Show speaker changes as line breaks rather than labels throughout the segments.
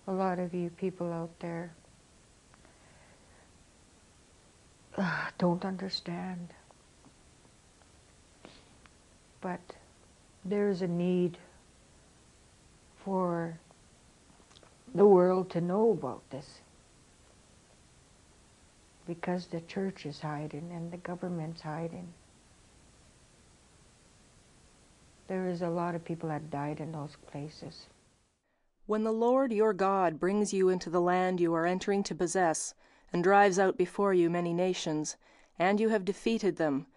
a lot of you people out there don't understand. But there is a need for the world to know about this, because the church is hiding and the government's hiding. There is a lot of people that died in those places.
When the Lord your God brings you into the land you are entering to possess, and drives out before you many nations, and you have defeated them,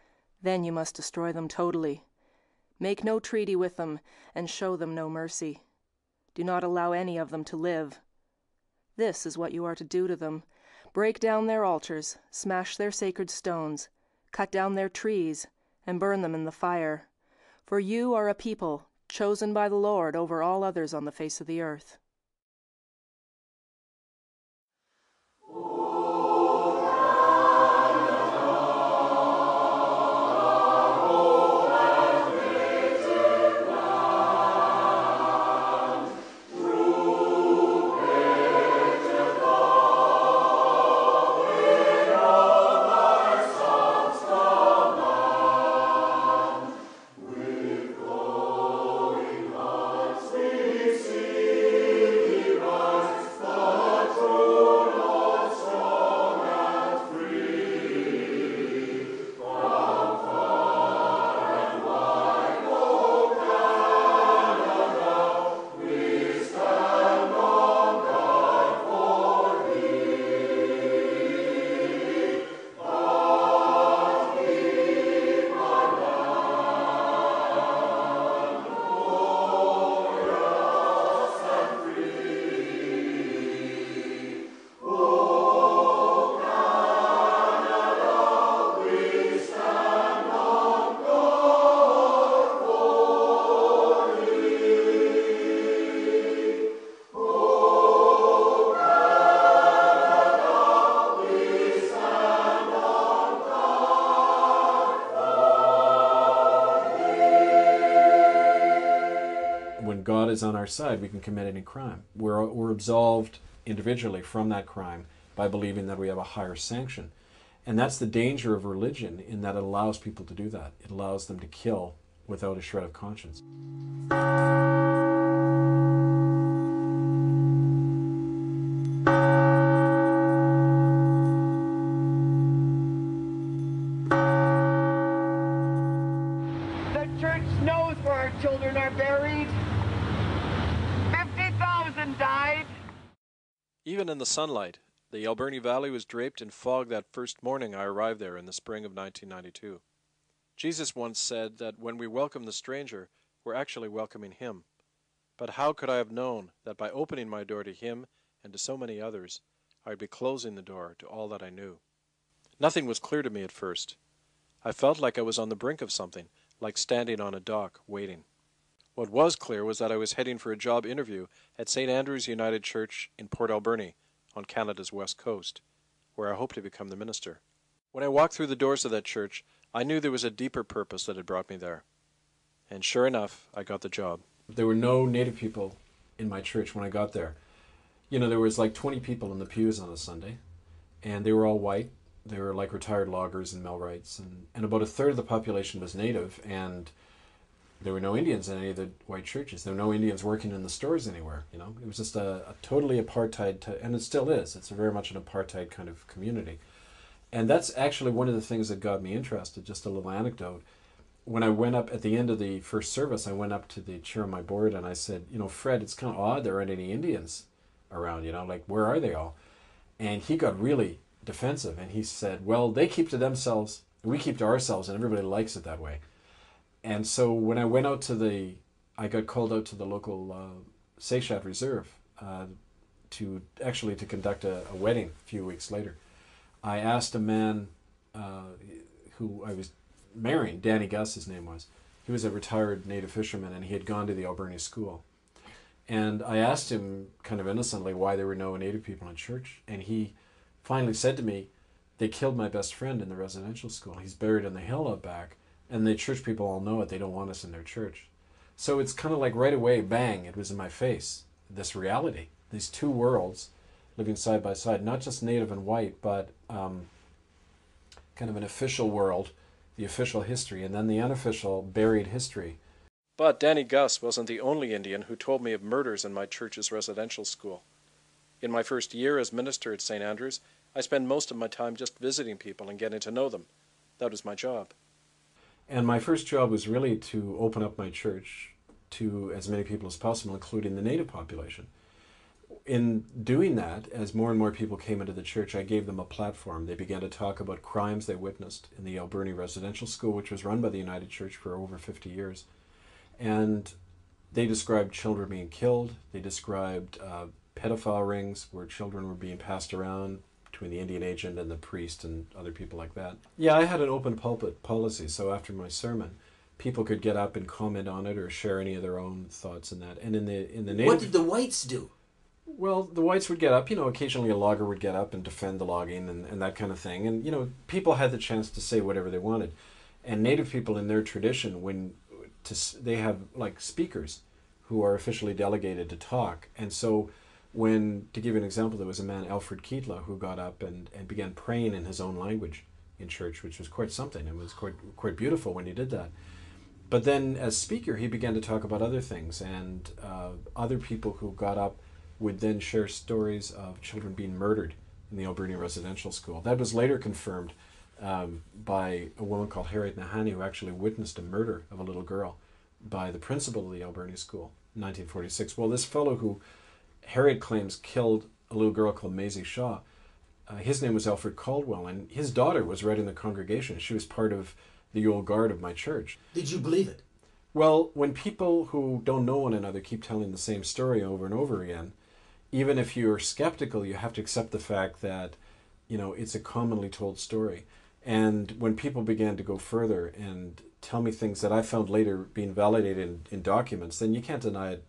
then you must destroy them totally. Make no treaty with them, and show them no mercy. Do not allow any of them to live. This is what you are to do to them. Break down their altars, smash their sacred stones, cut down their trees, and burn them in the fire. For you are a people chosen by the Lord over all others on the face of the earth.
When God is on our side, we can commit any crime. We're absolved individually from that crime by believing that we have a higher sanction. And that's the danger of religion, in that it allows people to do that. It allows them to kill without a shred of conscience.
The church knows where our children are buried. 50,000 died.
Even in the sunlight, the Alberni Valley was draped in fog that first morning I arrived there in the spring of 1992. Jesus once said that when we welcome the stranger, we're actually welcoming him. But how could I have known that by opening my door to him and to so many others, I would be closing the door to all that I knew? Nothing was clear to me at first. I felt like I was on the brink of something, like standing on a dock, waiting. What was clear was that I was heading for a job interview at St. Andrew's United Church in Port Alberni, on Canada's west coast, where I hoped to become the minister. When I walked through the doors of that church, I knew there was a deeper purpose that had brought me there. And sure enough, I got the job.
There were no Native people in my church when I got there. You know, there was like 20 people in the pews on a Sunday, and they were all white. They were like retired loggers and millwrights, and about a third of the population was Native, and there were no Indians in any of the white churches. There were no Indians working in the stores anywhere, you know. It was just a totally apartheid, and it still is. It's very much an apartheid kind of community. And that's actually one of the things that got me interested. Just a little anecdote. When I went up at the end of the first service, I went up to the chair of my board and I said, you know, Fred, it's kind of odd there aren't any Indians around, you know, like, where are they all? And he got really defensive, and he said, well, they keep to themselves, we keep to ourselves, and everybody likes it that way. And so when I went out to I got called out to the local Seychat Reserve to conduct a wedding a few weeks later. I asked a man who I was marrying, Danny Gus, his name was. He was a retired native fisherman, and he had gone to the Alberni school. And I asked him kind of innocently why there were no Native people in church. And he finally said to me, they killed my best friend in the residential school. He's buried in the hill out back. And the church people all know it. They don't want us in their church. So it's kind of like right away, bang, it was in my face, this reality. these two worlds living side by side, not just native and white, but kind of an official world, the official history, and then the unofficial buried history.
But Danny Gus wasn't the only Indian who told me of murders in my church's residential school. In my first year as minister at St. Andrews, I spent most of my time just visiting people and getting to know them. That was my job.
And my first job was really to open up my church to as many people as possible, including the native population. In doing that, as more and more people came into the church, I gave them a platform. They began to talk about crimes they witnessed in the Alberni Residential School, which was run by the United Church for over 50 years. And they described children being killed. They described pedophile rings where children were being passed around between the Indian agent and the priest and other people like that. Yeah, I had an open pulpit policy, so after my sermon, people could get up and comment on it or share any of their own thoughts in that. And in the native...
What did the whites do?
Well, the whites would get up, occasionally a logger would get up and defend the logging and that kind of thing. And, people had the chance to say whatever they wanted. And native people in their tradition, they have like speakers who are officially delegated to talk. And so to give you an example, there was a man, Alfred Kietla, who got up and began praying in his own language in church, which was quite something. It was quite beautiful when he did that. But then as speaker, he began to talk about other things, and other people who got up would then share stories of children being murdered in the Alberni Residential School. That was later confirmed by a woman called Harriet Nahani, who actually witnessed a murder of a little girl by the principal of the Alberni School in 1946. Well, this fellow who Harriet claims killed a little girl called Maisie Shaw, his name was Alfred Caldwell, and his daughter was right in the congregation. She was part of the old guard of my church.
Did you believe it?
Well, when people who don't know one another keep telling the same story over and over again, even if you're skeptical, you have to accept the fact that, it's a commonly told story. And when people began to go further and tell me things that I found later being validated in documents, then you can't deny it.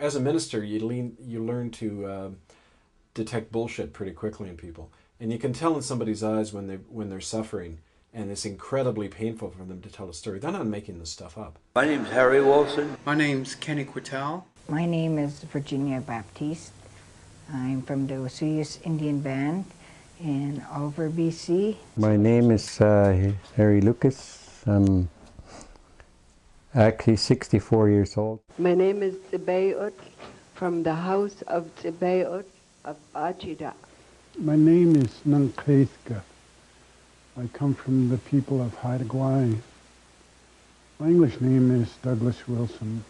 As a minister, you learn to detect bullshit pretty quickly in people. And you can tell in somebody's eyes when they're suffering, and it's incredibly painful for them to tell a story. They're not making this stuff up.
My name's Harry Wilson.
My name's Kenny Quittel.
My name is Virginia Baptiste. I'm from the Osuyas Indian Band in Oliver, BC.
My name is Harry Lucas. I'm actually 64 years old.
My name is Tsibayut from the House of Tsibayut of Achida.
My name is Nangkaiska. I come from the people of Haida Gwaii. My English name is Douglas Wilson.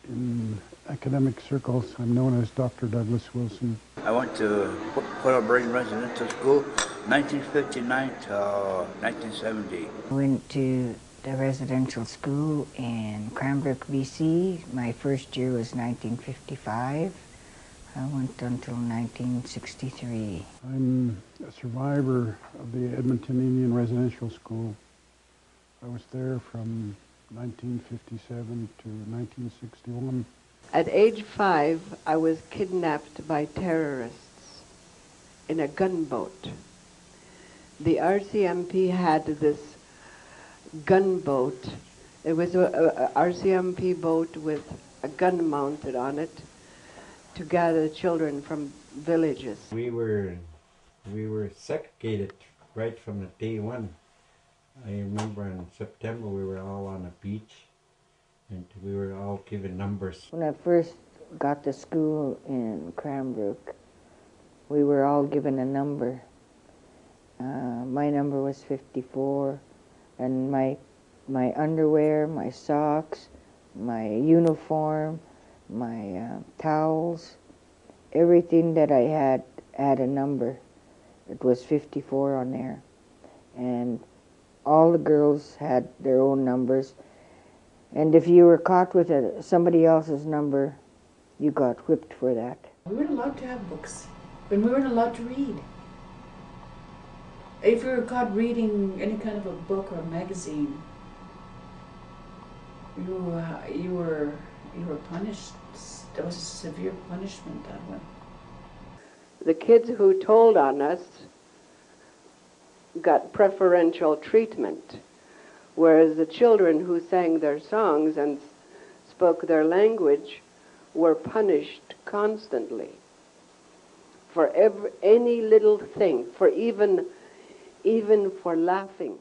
In academic circles, I'm known as Dr. Douglas Wilson.
I went to Port Alberni Residential School, 1959 to 1970.
I went to the residential school in Cranbrook, BC. My first year was 1955. I went until 1963.
I'm a survivor of the Edmonton Indian Residential School. I was there from 1957 to 1961.
At age 5, I was kidnapped by terrorists in a gunboat. The RCMP had this gunboat. It was a RCMP boat with a gun mounted on it to gather children from villages.
We were segregated right from the day one. I remember in September we were all on a beach and we were all given numbers.
When I first got to school in Cranbrook, we were all given a number. My number was 54, and my underwear, my socks, my uniform, my towels, everything that I had a number. It was 54 on there. And all the girls had their own numbers. And if you were caught with somebody else's number, you got whipped for that.
We weren't allowed to have books, and we weren't allowed to read. If you were caught reading any kind of a book or a magazine, you were punished. There was a severe punishment that one.
The kids who told on us got preferential treatment, whereas the children who sang their songs and spoke their language were punished constantly for any little thing, for even for laughing.